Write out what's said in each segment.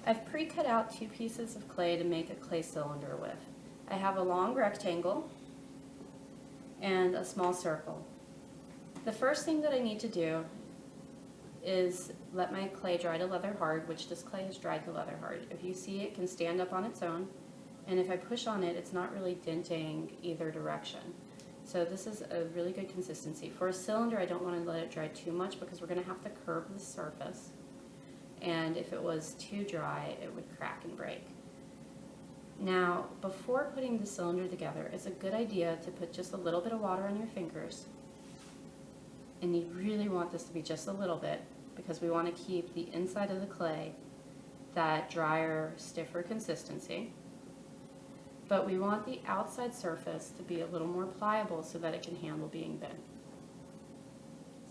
I've pre-cut out 2 pieces of clay to make a clay cylinder with. I have a long rectangle and a small circle. The first thing that I need to do is let my clay dry to leather hard, which this clay is dried to leather hard. If you see, it can stand up on its own, and if I push on it, it's not really denting either direction. So this is a really good consistency. For a cylinder, I don't want to let it dry too much because we're going to have to curve the surface, and if it was too dry, it would crack and break. Now, before putting the cylinder together, it's a good idea to put just a little bit of water on your fingers, and you really want this to be just a little bit because we want to keep the inside of the clay that drier, stiffer consistency. But we want the outside surface to be a little more pliable so that it can handle being bent.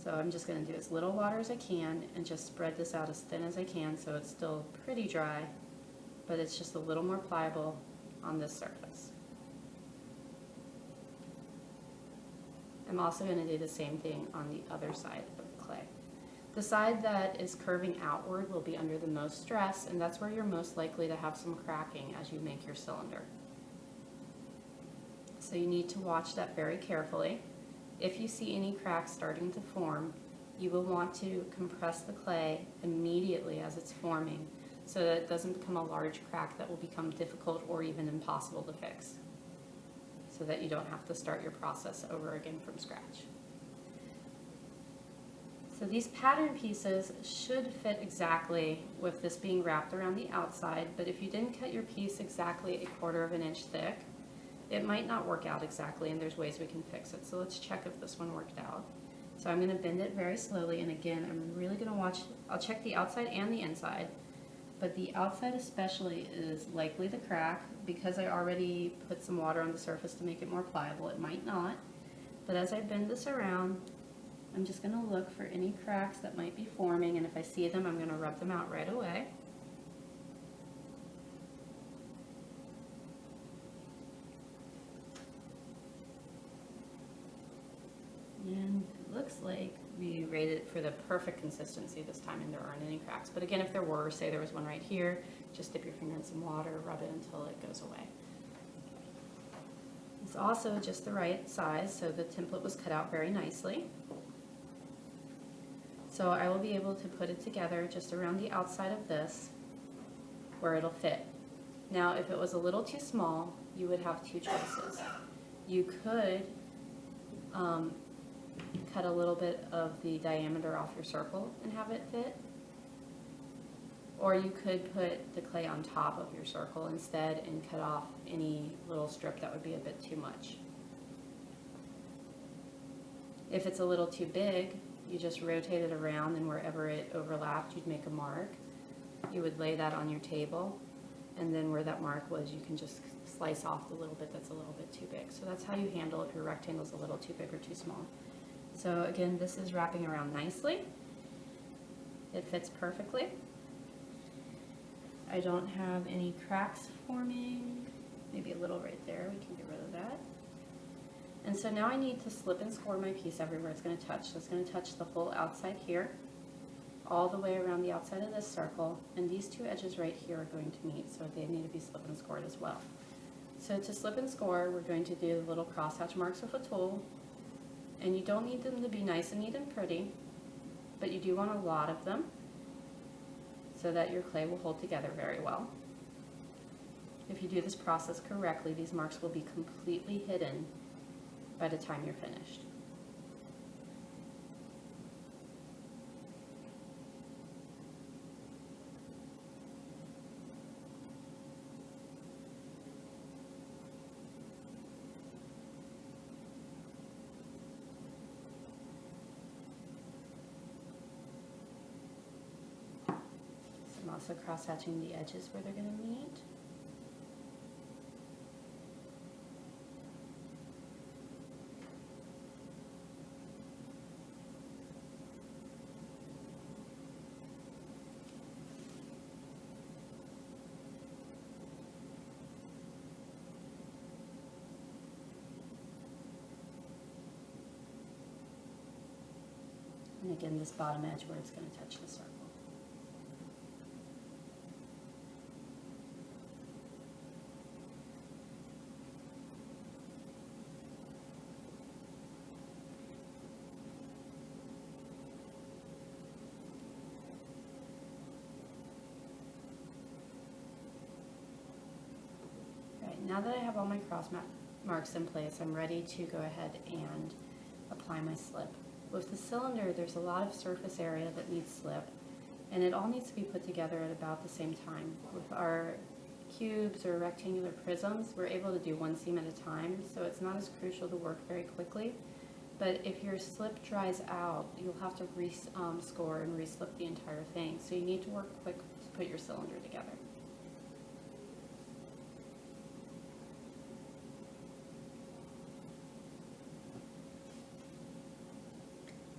So I'm just going to do as little water as I can and just spread this out as thin as I can so it's still pretty dry, but it's just a little more pliable on this surface. I'm also going to do the same thing on the other side of the clay. The side that is curving outward will be under the most stress, and that's where you're most likely to have some cracking as you make your cylinder. So you need to watch that very carefully. If you see any cracks starting to form, you will want to compress the clay immediately as it's forming so that it doesn't become a large crack that will become difficult or even impossible to fix, so that you don't have to start your process over again from scratch. So these pattern pieces should fit exactly with this being wrapped around the outside, but if you didn't cut your piece exactly 1/4 of an inch thick, it might not work out exactly, and there's ways we can fix it. So let's check if this one worked out. So I'm going to bend it very slowly, and again, I'm really going to watch, I'll check the outside and the inside, but the outside especially is likely to crack because I already put some water on the surface to make it more pliable. It might not, but as I bend this around, I'm just going to look for any cracks that might be forming, and if I see them, I'm going to rub them out right away. And it looks like we rated it for the perfect consistency this time, and there aren't any cracks. But again, if there were, say there was one right here, just dip your finger in some water, rub it until it goes away. It's also just the right size, so the template was cut out very nicely. So I will be able to put it together just around the outside of this where it'll fit. Now, if it was a little too small, you would have 2 choices. You could cut a little bit of the diameter off your circle and have it fit, or you could put the clay on top of your circle instead and cut off any little strip that would be a bit too much. If it's a little too big, you just rotate it around, and wherever it overlapped, you'd make a mark. You would lay that on your table, and then where that mark was, you can just slice off the little bit that's a little bit too big. So that's how you handle if your rectangle's a little too big or too small. So again, this is wrapping around nicely. It fits perfectly. I don't have any cracks forming, maybe a little right there, we can get rid of that. And so now I need to slip and score my piece everywhere it's going to touch. So it's going to touch the whole outside here, all the way around the outside of this circle, and these 2 edges right here are going to meet, so they need to be slip and scored as well. So to slip and score, we're going to do the little crosshatch marks with a tool, and you don't need them to be nice and neat and pretty, but you do want a lot of them so that your clay will hold together very well. If you do this process correctly, these marks will be completely hidden by the time you're finished. I'm also cross-hatching the edges where they're going to meet. And again, this bottom edge where it's going to touch the circle. now that I have all my cross marks in place, I'm ready to go ahead and apply my slip. With the cylinder, there's a lot of surface area that needs slip, and it all needs to be put together at about the same time. With our cubes or rectangular prisms, we're able to do one seam at a time, so it's not as crucial to work very quickly. But if your slip dries out, you'll have to score and re-slip the entire thing. So you need to work quick to put your cylinder together.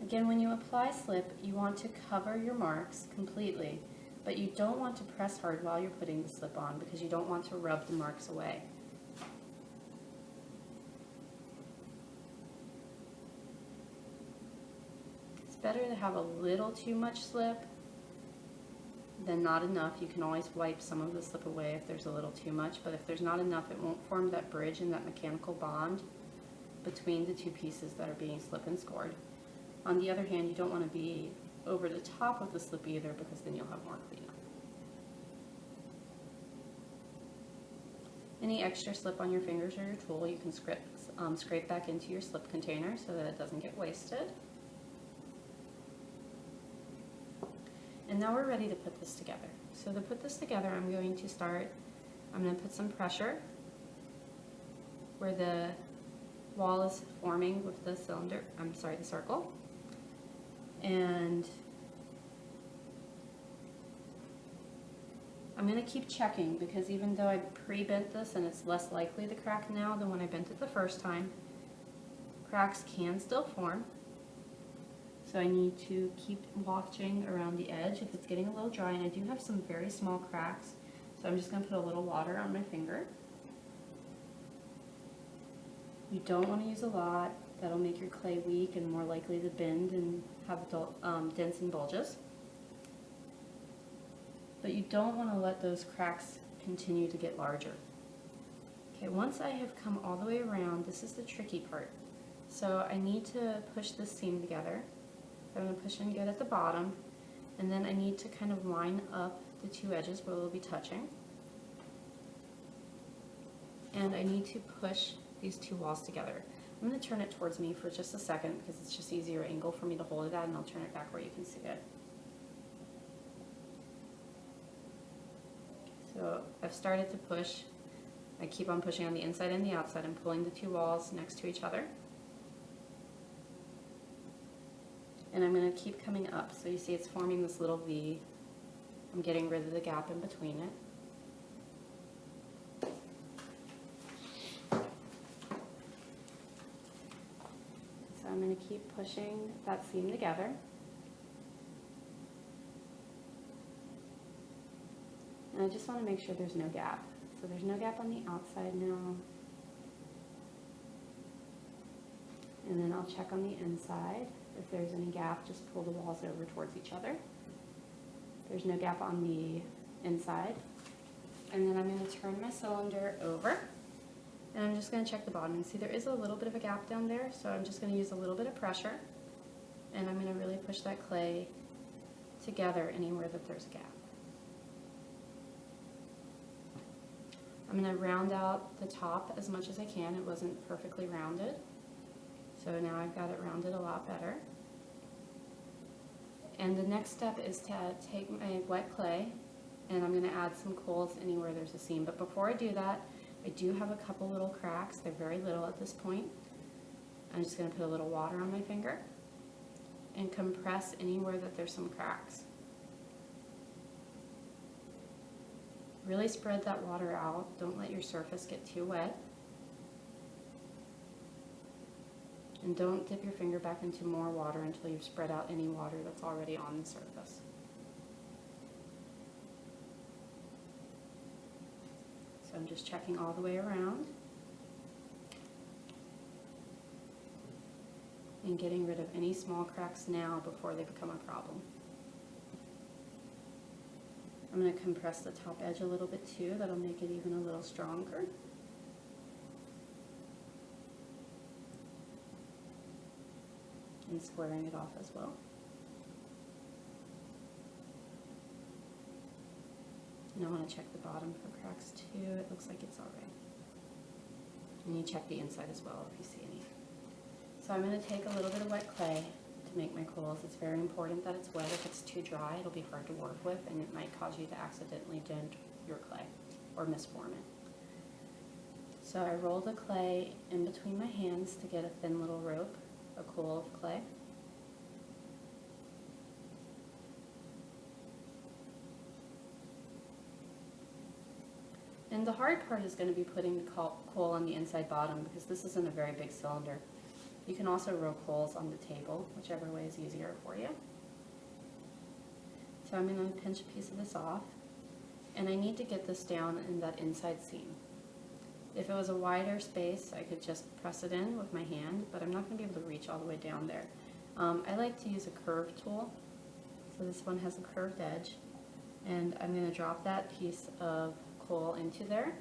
Again, when you apply slip, you want to cover your marks completely, but you don't want to press hard while you're putting the slip on because you don't want to rub the marks away. It's better to have a little too much slip than not enough. You can always wipe some of the slip away if there's a little too much, but if there's not enough, it won't form that bridge and that mechanical bond between the two pieces that are being slip and scored. On the other hand, you don't want to be over the top of the slip either because then you'll have more cleanup. Any extra slip on your fingers or your tool, you can scrape back into your slip container so that it doesn't get wasted. And now we're ready to put this together. So to put this together, I'm going to put some pressure where the wall is forming with the the circle. And I'm going to keep checking because even though I pre-bent this and it's less likely to crack now than when I bent it the first time, cracks can still form. So I need to keep watching around the edge if it's getting a little dry, and I do have some very small cracks, so I'm just going to put a little water on my finger. You don't want to use a lot. That'll make your clay weak and more likely to bend and have dents and bulges. But you don't want to let those cracks continue to get larger. Okay, once I have come all the way around, this is the tricky part. So I need to push this seam together. I'm going to push in good at the bottom, and then I need to kind of line up the two edges where they'll be touching. And I need to push these two walls together. I'm going to turn it towards me for just a second because it's just easier angle for me to hold it at, and I'll turn it back where you can see it. So I've started to push. I keep on pushing on the inside and the outside. I'm pulling the two walls next to each other. And I'm going to keep coming up. So you see it's forming this little V. I'm getting rid of the gap in between it. So I'm going to keep pushing that seam together. And I just want to make sure there's no gap. So there's no gap on the outside now. And then I'll check on the inside. If there's any gap, just pull the walls over towards each other. There's no gap on the inside. And then I'm going to turn my cylinder over. And I'm just going to check the bottom. And see, there is a little bit of a gap down there, so I'm just going to use a little bit of pressure. And I'm going to really push that clay together anywhere that there's a gap. I'm going to round out the top as much as I can. It wasn't perfectly rounded. So now I've got it rounded a lot better. And the next step is to take my wet clay, and I'm going to add some coals anywhere there's a seam. But before I do that, I do have a couple little cracks. They're very little at this point. I'm just going to put a little water on my finger and compress anywhere that there's some cracks. Really spread that water out. Don't let your surface get too wet. And don't dip your finger back into more water until you've spread out any water that's already on the surface. So I'm just checking all the way around and getting rid of any small cracks now before they become a problem. I'm going to compress the top edge a little bit too. That'll make it even a little stronger. And squaring it off as well. And I want to check the bottom for cracks too. It looks like it's all right. And you check the inside as well if you see any. So I'm going to take a little bit of wet clay to make my coals. It's very important that it's wet. If it's too dry, it'll be hard to work with, and it might cause you to accidentally dent your clay or misform it. So I roll the clay in between my hands to get a thin little rope, a coal of clay. And the hard part is going to be putting the coal on the inside bottom, because this isn't a very big cylinder. You can also roll coals on the table, whichever way is easier for you. So I'm going to pinch a piece of this off, and I need to get this down in that inside seam. If it was a wider space, I could just press it in with my hand, but I'm not going to be able to reach all the way down there. I like to use a curve tool, so this one has a curved edge, and I'm going to drop that piece of coal into there,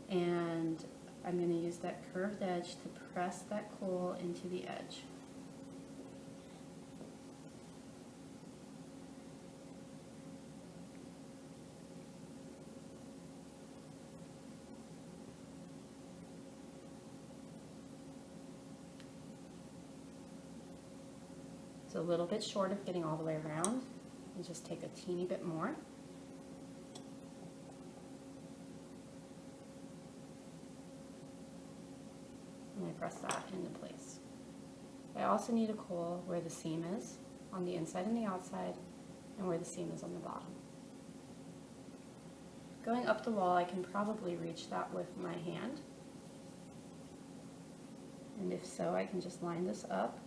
and I'm going to use that curved edge to press that coal into the edge. It's a little bit short of getting all the way around, and just take a teeny bit more. And I press that into place. I also need a coal where the seam is, on the inside and the outside, and where the seam is on the bottom. Going up the wall, I can probably reach that with my hand. And if so, I can just line this up,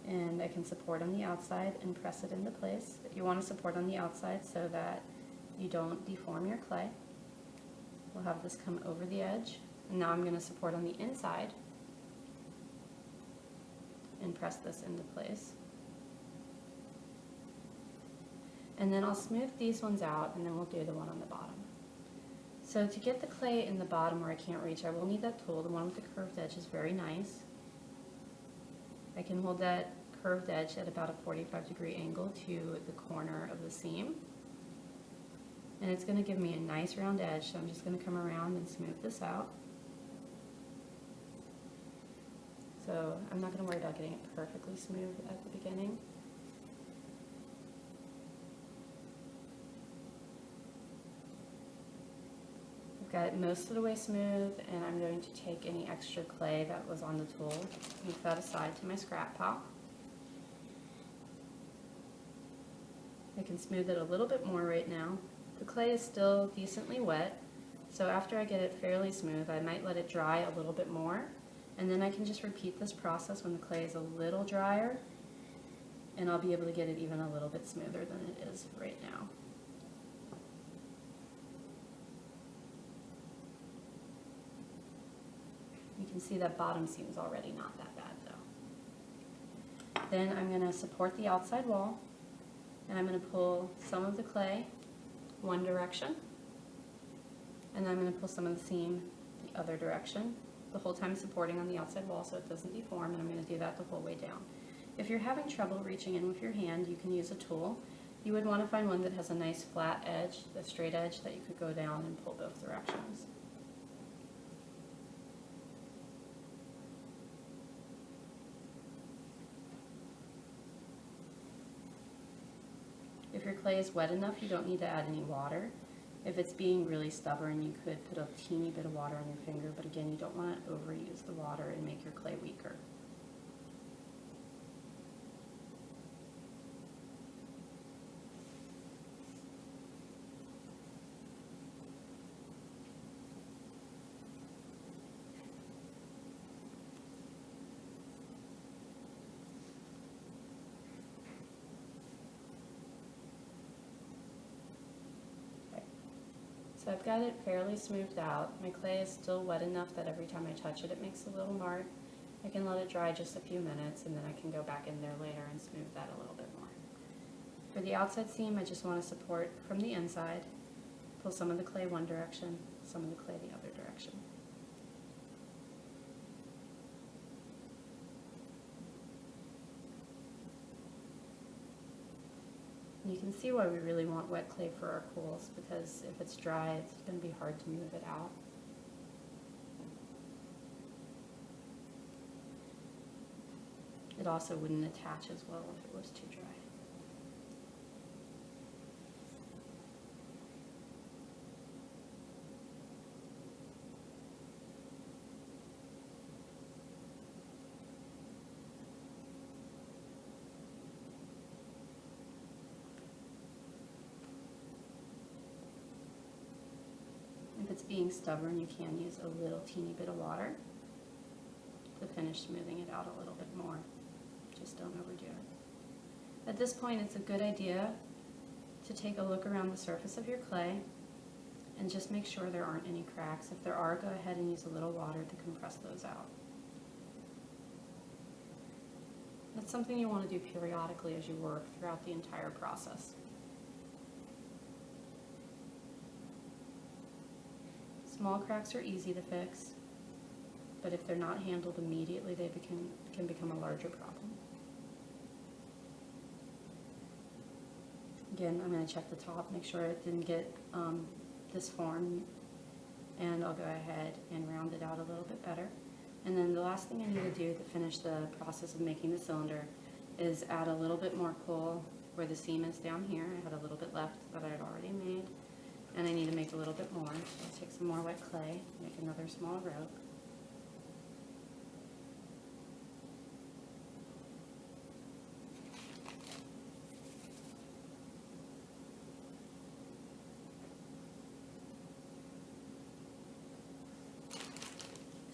and I can support on the outside and press it into place. You want to support on the outside so that you don't deform your clay. We'll have this come over the edge. And now I'm going to support on the inside and press this into place. And then I'll smooth these ones out, and then we'll do the one on the bottom. So to get the clay in the bottom where I can't reach, I will need that tool. The one with the curved edge is very nice. I can hold that curved edge at about a 45-degree angle to the corner of the seam. And it's going to give me a nice round edge, so I'm just going to come around and smooth this out. So I'm not going to worry about getting it perfectly smooth at the beginning. I've got it most of the way smooth, and I'm going to take any extra clay that was on the tool, move that aside to my scrap pile. I can smooth it a little bit more right now. The clay is still decently wet, so after I get it fairly smooth, I might let it dry a little bit more, and then I can just repeat this process when the clay is a little drier, and I'll be able to get it even a little bit smoother than it is right now. You can see that bottom seam is already not that bad though. Then I'm going to support the outside wall, and I'm going to pull some of the clay one direction, and then I'm going to pull some of the seam the other direction, the whole time supporting on the outside wall so it doesn't deform, and I'm going to do that the whole way down. If you're having trouble reaching in with your hand, you can use a tool. You would want to find one that has a nice flat edge, the straight edge that you could go down and pull both directions. If your clay is wet enough, you don't need to add any water. If it's being really stubborn, you could put a teeny bit of water on your finger, but again, you don't want to overuse the water and make your clay weaker. So I've got it fairly smoothed out. My clay is still wet enough that every time I touch it, it makes a little mark. I can let it dry just a few minutes, and then I can go back in there later and smooth that a little bit more. For the outside seam, I just want to support from the inside. Pull some of the clay one direction, some of the clay the other direction. You can see why we really want wet clay for our coals, because if it's dry, it's going to be hard to move it out. It also wouldn't attach as well if it was too dry. If it's being stubborn, you can use a little teeny bit of water to finish smoothing it out a little bit more. Just don't overdo it. At this point, it's a good idea to take a look around the surface of your clay and just make sure there aren't any cracks. If there are, go ahead and use a little water to compress those out. That's something you want to do periodically as you work throughout the entire process. Small cracks are easy to fix, but if they're not handled immediately, they can become a larger problem. Again, I'm going to check the top, make sure it didn't get disformed, and I'll go ahead and round it out a little bit better. And then the last thing I need to do to finish the process of making the cylinder is add a little bit more coal where the seam is down here. I had a little bit left that I had already made, and I need to make a little bit more. So I'll take some more wet clay, make another small rope.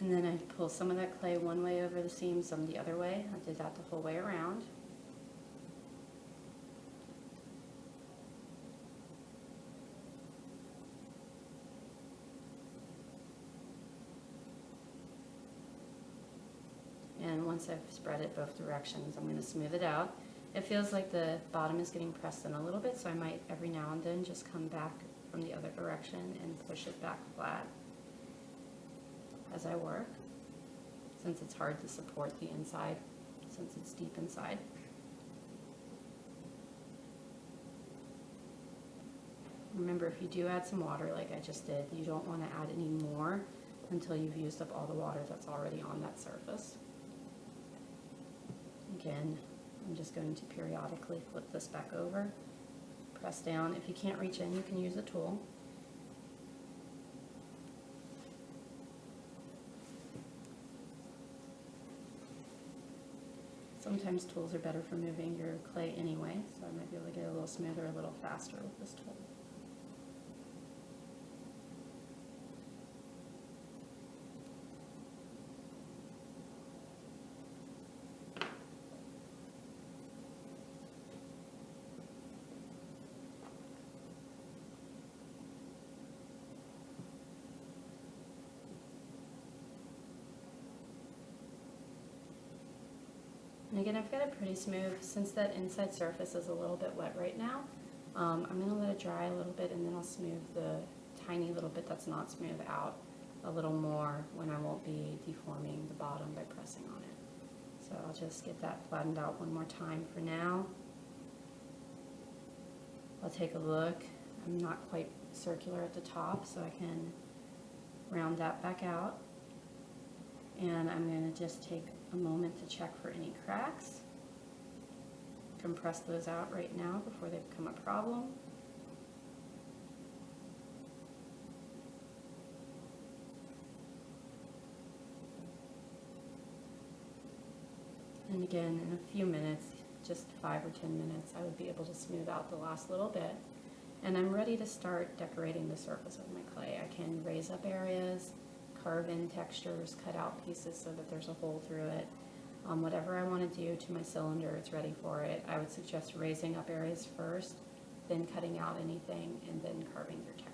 And then I pull some of that clay one way over the seam, some the other way. I did that the whole way around. And once I've spread it both directions, I'm going to smooth it out. It feels like the bottom is getting pressed in a little bit, so I might every now and then just come back from the other direction and push it back flat as I work, since it's hard to support the inside, since it's deep inside. Remember, if you do add some water like I just did, you don't want to add any more until you've used up all the water that's already on that surface. Again, I'm just going to periodically flip this back over, press down. If you can't reach in, you can use a tool. Sometimes tools are better for moving your clay anyway, so I might be able to get a little smoother, a little faster with this tool. And again, I've got it pretty smooth. Since that inside surface is a little bit wet right now, I'm going to let it dry a little bit, and then I'll smooth the tiny little bit that's not smooth out a little more when I won't be deforming the bottom by pressing on it. So I'll just get that flattened out one more time for now. I'll take a look. I'm not quite circular at the top, so I can round that back out. And I'm going to just take a moment to check for any cracks. Compress those out right now before they become a problem. And again, in a few minutes, just 5 or 10 minutes, I would be able to smooth out the last little bit. And I'm ready to start decorating the surface of my clay. I can raise up areas, carve in textures, cut out pieces so that there's a hole through it. Whatever I want to do to my cylinder, it's ready for it. I would suggest raising up areas first, then cutting out anything, and then carving your texture.